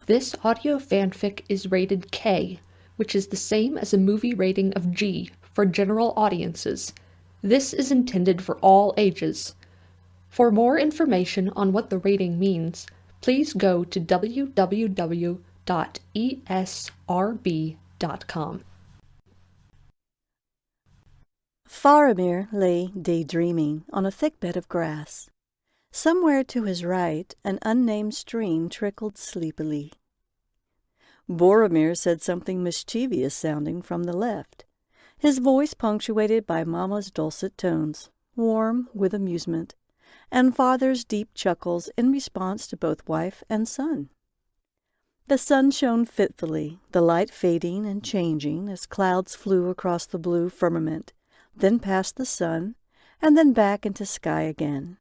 This audio fanfic is rated K, which is the same as a movie rating of G for general audiences. This is intended for all ages. For more information on what the rating means, please go to www.esrb.com. Faramir lay daydreaming on a thick bed of grass. Somewhere to his right, an unnamed stream trickled sleepily. Boromir said something mischievous-sounding from the left, his voice punctuated by Mamma's dulcet tones, warm with amusement, and Father's deep chuckles in response to both wife and son. The sun shone fitfully, the light fading and changing as clouds flew across the blue firmament, then past the sun, and then back into sky again.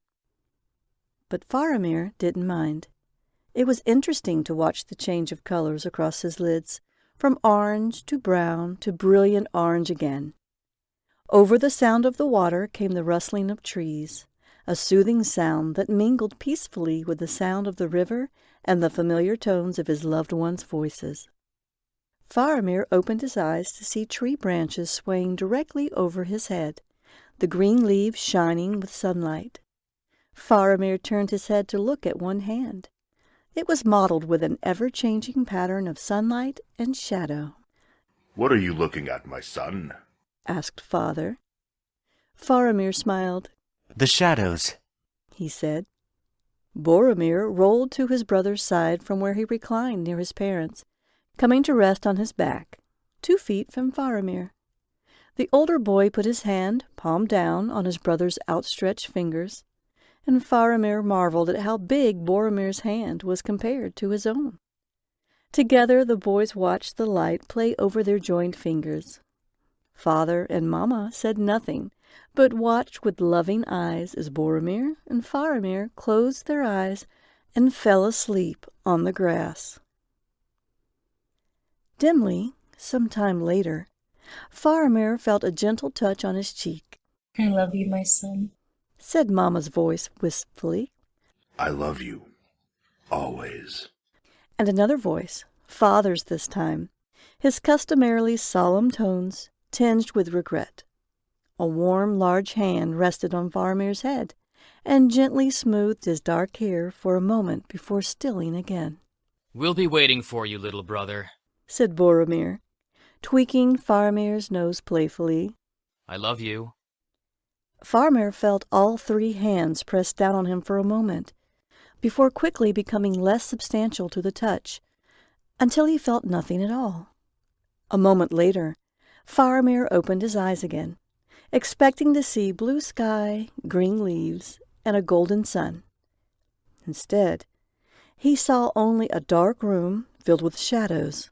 But Faramir didn't mind. It was interesting to watch the change of colors across his lids, from orange to brown to brilliant orange again. Over the sound of the water came the rustling of trees, a soothing sound that mingled peacefully with the sound of the river and the familiar tones of his loved ones' voices. Faramir opened his eyes to see tree branches swaying directly over his head, the green leaves shining with sunlight. Faramir turned his head to look at one hand. It was mottled with an ever-changing pattern of sunlight and shadow. "What are you looking at, my son?" asked Father. Faramir smiled. "The shadows," he said. Boromir rolled to his brother's side from where he reclined near his parents, coming to rest on his back, 2 feet from Faramir. The older boy put his hand, palm down, on his brother's outstretched fingers, and Faramir marveled at how big Boromir's hand was compared to his own. Together the boys watched the light play over their joined fingers. Father and Mamma said nothing, but watched with loving eyes as Boromir and Faramir closed their eyes and fell asleep on the grass. Dimly, some time later, Faramir felt a gentle touch on his cheek. "I love you, my son," said Mamma's voice wistfully. "I love you. Always." And another voice, Father's this time, his customarily solemn tones tinged with regret. A warm, large hand rested on Faramir's head and gently smoothed his dark hair for a moment before stilling again. "We'll be waiting for you, little brother," said Boromir, tweaking Faramir's nose playfully. "I love you." Faramir felt all 3 hands pressed down on him for a moment, before quickly becoming less substantial to the touch, until he felt nothing at all. A moment later, Faramir opened his eyes again, expecting to see blue sky, green leaves, and a golden sun. Instead, he saw only a dark room filled with shadows,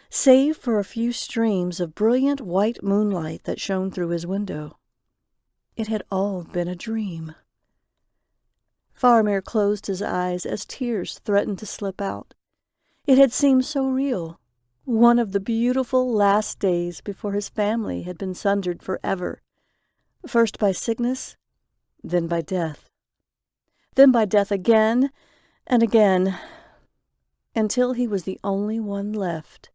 save for a few streams of brilliant white moonlight that shone through his window. It had all been a dream. Faramir closed his eyes as tears threatened to slip out. It had seemed so real, one of the beautiful last days before his family had been sundered forever, first by sickness, then by death again and again, until he was the only one left,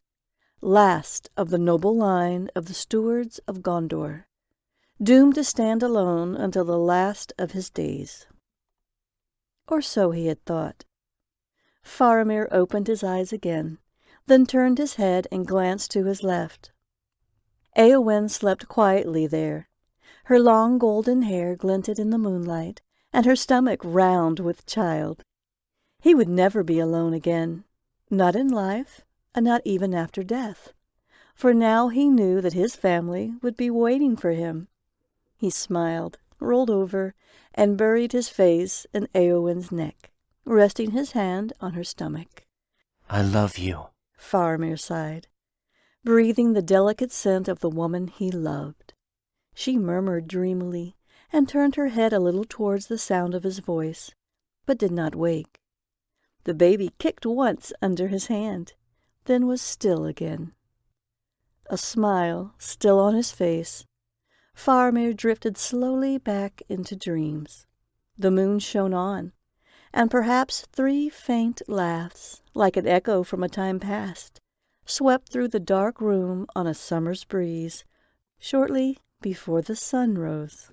last of the noble line of the stewards of Gondor, doomed to stand alone until the last of his days. Or so he had thought. Faramir opened his eyes again, then turned his head and glanced to his left. Éowyn slept quietly there. Her long golden hair glinted in the moonlight, and her stomach round with child. He would never be alone again, not in life, and not even after death, for now he knew that his family would be waiting for him. He smiled, rolled over, and buried his face in Éowyn's neck, resting his hand on her stomach. "I love you," Faramir sighed, breathing the delicate scent of the woman he loved. She murmured dreamily and turned her head a little towards the sound of his voice, but did not wake. The baby kicked once under his hand, then was still again. A smile still on his face, Faramir drifted slowly back into dreams. The moon shone on, and perhaps 3 faint laughs, like an echo from a time past, swept through the dark room on a summer's breeze, shortly before the sun rose.